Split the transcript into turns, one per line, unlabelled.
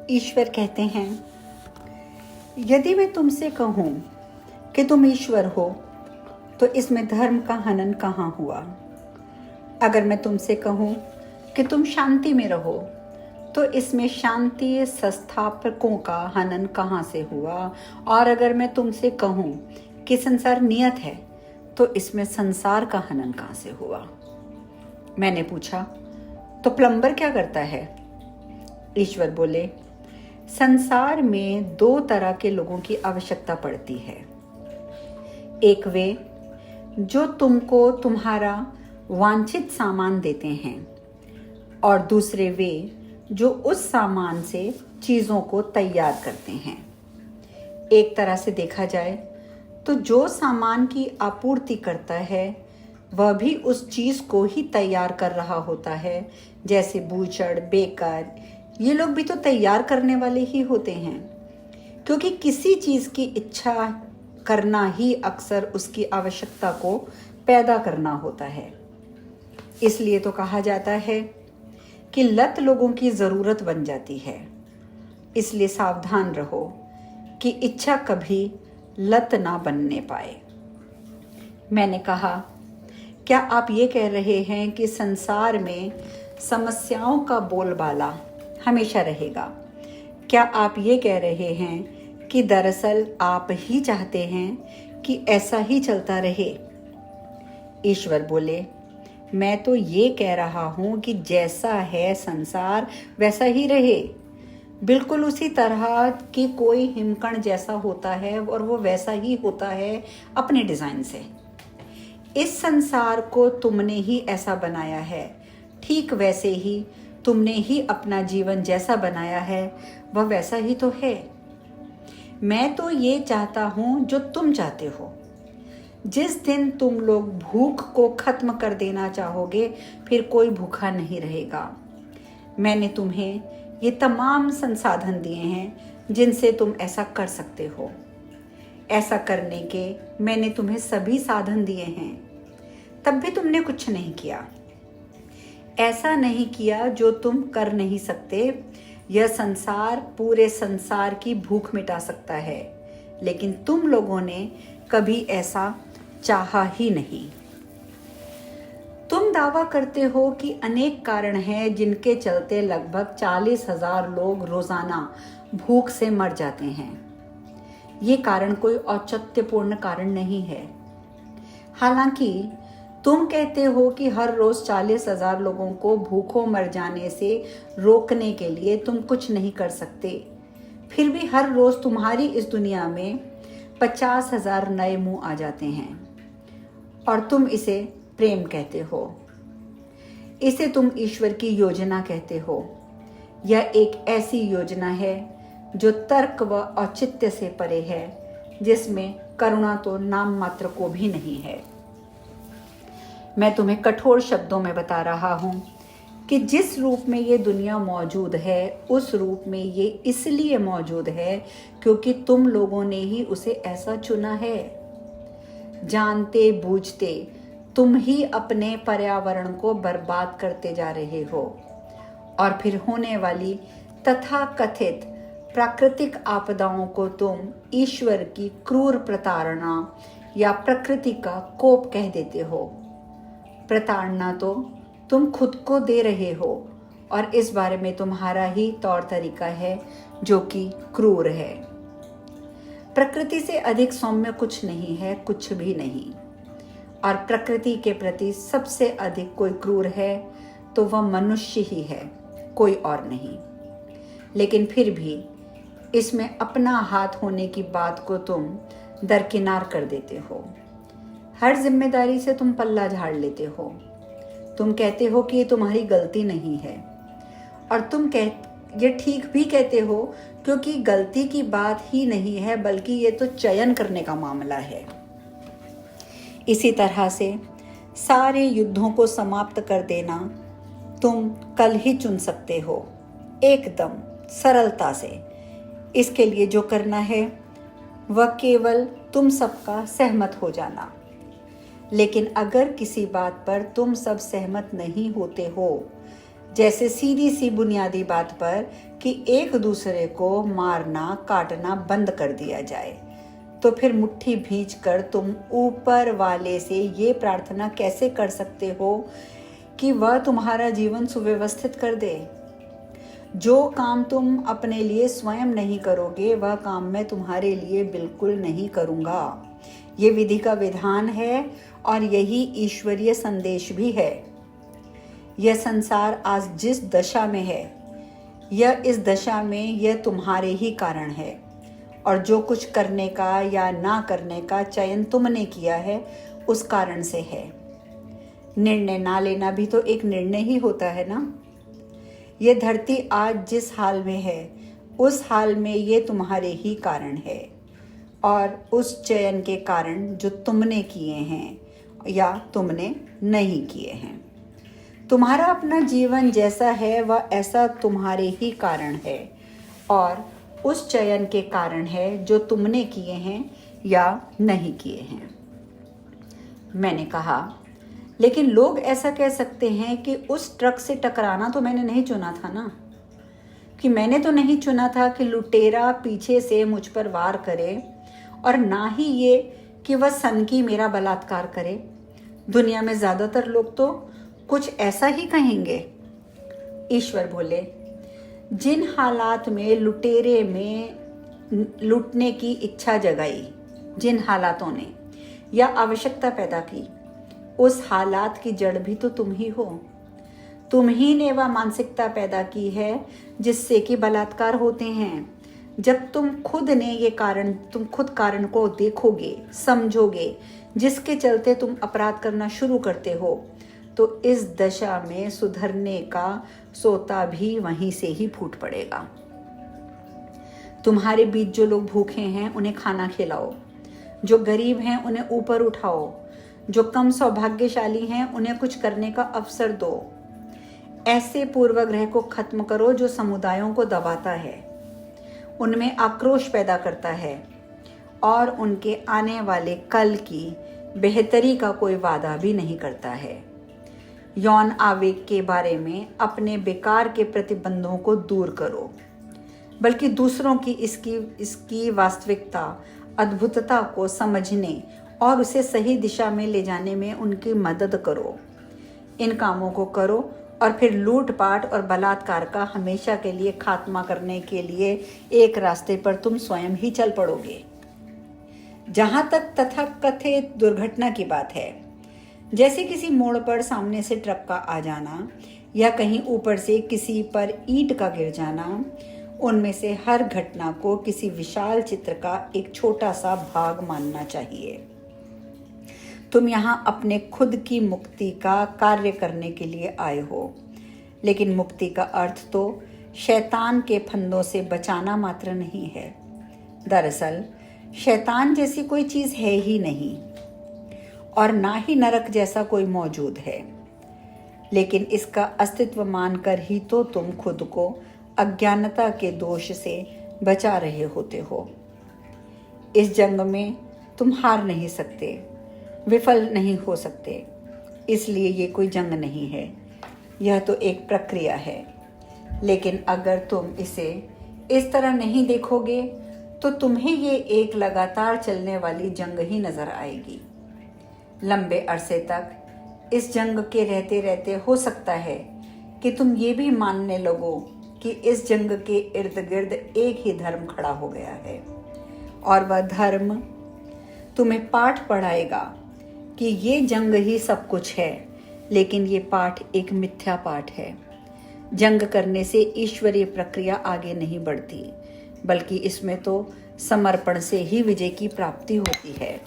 ईश्वर कहते हैं, यदि मैं तुमसे कहूँ कि तुम ईश्वर हो तो इसमें धर्म का हनन कहाँ हुआ। अगर मैं तुमसे कहूँ कि तुम शांति में रहो तो इसमें शांति संस्थापकों का हनन कहाँ से हुआ। और अगर मैं तुमसे कहूँ कि संसार नियत है तो इसमें संसार का हनन कहाँ से हुआ। मैंने पूछा, तो प्लम्बर क्या करता है? ईश्वर बोले, संसार में दो तरह के लोगों की आवश्यकता पड़ती है। एक वे जो तुमको तुम्हारा वांछित सामान देते हैं, और दूसरे वे जो उस सामान से चीज़ों को तैयार करते हैं। एक तरह से देखा जाए तो जो सामान की आपूर्ति करता है वह भी उस चीज़ को ही तैयार कर रहा होता है। जैसे बूचड़, बेकर, ये लोग भी तो तैयार करने वाले ही होते हैं, क्योंकि किसी चीज़ की इच्छा करना ही अक्सर उसकी आवश्यकता को पैदा करना होता है। इसलिए तो कहा जाता है कि लत लोगों की ज़रूरत बन जाती है। इसलिए सावधान रहो कि इच्छा कभी लत ना बनने पाए। मैंने कहा, क्या आप ये कह रहे हैं कि संसार में समस्याओं का बोलबाला हमेशा रहेगा? क्या आप ये कह रहे हैं कि दरअसल आप ही चाहते हैं कि ऐसा ही चलता रहे? ईश्वर बोले, मैं तो ये कह रहा हूँ कि जैसा है संसार वैसा ही रहे, बिल्कुल उसी तरह कि कोई हिमकण जैसा होता है और वो वैसा ही होता है अपने डिज़ाइन से। इस संसार को तुमने ही ऐसा बनाया है, ठीक वैसे ही तुमने ही अपना जीवन जैसा बनाया है वह वैसा ही तो है। मैं तो ये चाहता हूँ जो तुम चाहते हो। जिस दिन तुम लोग भूख को खत्म कर देना चाहोगे फिर कोई भूखा नहीं रहेगा। मैंने तुम्हें ये तमाम संसाधन दिए हैं जिनसे तुम ऐसा कर सकते हो। ऐसा करने के मैंने तुम्हें सभी साधन दिए हैं, तब भी तुमने कुछ नहीं किया। ऐसा नहीं किया जो तुम कर नहीं सकते। यह संसार पूरे संसार की भूख मिटा सकता है, लेकिन तुम लोगों ने कभी ऐसा चाहा ही नहीं। तुम दावा करते हो कि अनेक कारण हैं जिनके चलते लगभग 40,000 लोग रोजाना भूख से मर जाते हैं। ये कारण कोई औचित्यपूर्ण कारण नहीं है। हालांकि तुम कहते हो कि हर रोज 40,000 लोगों को भूखों मर जाने से रोकने के लिए तुम कुछ नहीं कर सकते, फिर भी हर रोज तुम्हारी इस दुनिया में 50,000 नए मुंह आ जाते हैं और तुम इसे प्रेम कहते हो। इसे तुम ईश्वर की योजना कहते हो। यह एक ऐसी योजना है जो तर्क व औचित्य से परे है, जिसमें करुणा तो नाम मात्र को भी नहीं है। मैं तुम्हें कठोर शब्दों में बता रहा हूँ कि जिस रूप में ये दुनिया मौजूद है उस रूप में ये इसलिए मौजूद है क्योंकि तुम लोगों ने ही उसे ऐसा चुना है। जानते बूझते तुम ही अपने पर्यावरण को बर्बाद करते जा रहे हो और फिर होने वाली तथाकथित प्राकृतिक आपदाओं को तुम ईश्वर की क्रूर प्रताड़ना या प्रकृति का कोप कह देते हो। प्रताड़ना तो तुम खुद को दे रहे हो और इस बारे में तुम्हारा ही तौर तरीका है जो कि क्रूर है। प्रकृति से अधिक सौम्य कुछ नहीं है, कुछ भी नहीं। और प्रकृति के प्रति सबसे अधिक कोई क्रूर है तो वह मनुष्य ही है, कोई और नहीं। लेकिन फिर भी इसमें अपना हाथ होने की बात को तुम दरकिनार कर देते हो। हर जिम्मेदारी से तुम पल्ला झाड़ लेते हो। तुम कहते हो कि ये तुम्हारी गलती नहीं है, और ये ठीक भी कहते हो क्योंकि गलती की बात ही नहीं है बल्कि ये तो चयन करने का मामला है। इसी तरह से सारे युद्धों को समाप्त कर देना तुम कल ही चुन सकते हो, एकदम सरलता से। इसके लिए जो करना है वह केवल तुम सबका सहमत हो जाना। लेकिन अगर किसी बात पर तुम सब सहमत नहीं होते हो, जैसे सीधी सी बुनियादी बात पर कि एक दूसरे को मारना काटना बंद कर दिया जाए, तो फिर मुट्ठी भींच कर तुम ऊपर वाले से ये प्रार्थना कैसे कर सकते हो कि वह तुम्हारा जीवन सुव्यवस्थित कर दे। जो काम तुम अपने लिए स्वयं नहीं करोगे वह काम मैं तुम्हारे लिए बिल्कुल नहीं करूँगा। ये विधि का विधान है और यही ईश्वरीय संदेश भी है। यह संसार आज जिस दशा में है, यह इस दशा में यह तुम्हारे ही कारण है, और जो कुछ करने का या ना करने का चयन तुमने किया है उस कारण से है। निर्णय ना लेना भी तो एक निर्णय ही होता है ना। यह धरती आज जिस हाल में है उस हाल में ये तुम्हारे ही कारण है, और उस चयन के कारण जो तुमने किए हैं या तुमने नहीं किए हैं। तुम्हारा अपना जीवन जैसा है वह ऐसा तुम्हारे ही कारण है, और उस चयन के कारण है जो तुमने किए हैं या नहीं किए हैं। मैंने कहा, लेकिन लोग ऐसा कह सकते हैं कि उस ट्रक से टकराना तो मैंने नहीं चुना था ना, कि मैंने तो नहीं चुना था कि लुटेरा पीछे से मुझ पर वार करे, और ना ही ये कि वह सनकी मेरा बलात्कार करे। दुनिया में ज़्यादातर लोग तो कुछ ऐसा ही कहेंगे। ईश्वर बोले, जिन हालात में लुटेरे में लूटने की इच्छा जगाई, जिन हालातों ने या आवश्यकता पैदा की, उस हालात की जड़ भी तो तुम ही हो। तुम ही ने वह मानसिकता पैदा की है जिससे कि बलात्कार होते हैं। जब तुम खुद कारण को देखोगे, समझोगे, जिसके चलते तुम अपराध करना शुरू करते हो, तो इस दशा में सुधरने का सोता भी वहीं से ही फूट पड़ेगा। तुम्हारे बीच जो लोग भूखे हैं उन्हें खाना खिलाओ, जो गरीब हैं उन्हें ऊपर उठाओ, जो कम सौभाग्यशाली हैं उन्हें कुछ करने का अवसर दो। ऐसे पूर्वाग्रह को खत्म करो जो समुदायों को दबाता है, उनमें आक्रोश पैदा करता है और उनके आने वाले कल की बेहतरी का कोई वादा भी नहीं करता है। यौन आवेग के बारे में अपने बेकार के प्रतिबंधों को दूर करो, बल्कि दूसरों की इसकी वास्तविकता, अद्भुतता को समझने और उसे सही दिशा में ले जाने में उनकी मदद करो। इन कामों को करो और फिर लूटपाट और बलात्कार का हमेशा के लिए खात्मा करने के लिए एक रास्ते पर तुम स्वयं ही चल पड़ोगे। जहां तक तथाकथित दुर्घटना की बात है, जैसे किसी मोड़ पर सामने से ट्रक का आ जाना या कहीं ऊपर से किसी पर ईंट का गिर जाना, उनमें से हर घटना को किसी विशाल चित्र का एक छोटा सा भाग मानना चाहिए। तुम यहाँ अपने खुद की मुक्ति का कार्य करने के लिए आए हो, लेकिन मुक्ति का अर्थ तो शैतान के फंदों से बचाना मात्र नहीं है। दरअसल शैतान जैसी कोई चीज़ है ही नहीं, और ना ही नरक जैसा कोई मौजूद है, लेकिन इसका अस्तित्व मानकर ही तो तुम खुद को अज्ञानता के दोष से बचा रहे होते हो। इस जंग में तुम हार नहीं सकते, विफल नहीं हो सकते, इसलिए ये कोई जंग नहीं है, यह तो एक प्रक्रिया है। लेकिन अगर तुम इसे इस तरह नहीं देखोगे तो तुम्हें ये एक लगातार चलने वाली जंग ही नजर आएगी। लंबे अरसे तक इस जंग के रहते रहते हो सकता है कि तुम ये भी मानने लगो कि इस जंग के इर्द गिर्द एक ही धर्म खड़ा हो गया है, और वह धर्म तुम्हें पाठ पढ़ाएगा कि ये जंग ही सब कुछ है। लेकिन ये पाठ एक मिथ्या पाठ है। जंग करने से ईश्वरीय प्रक्रिया आगे नहीं बढ़ती, बल्कि इसमें तो समर्पण से ही विजय की प्राप्ति होती है।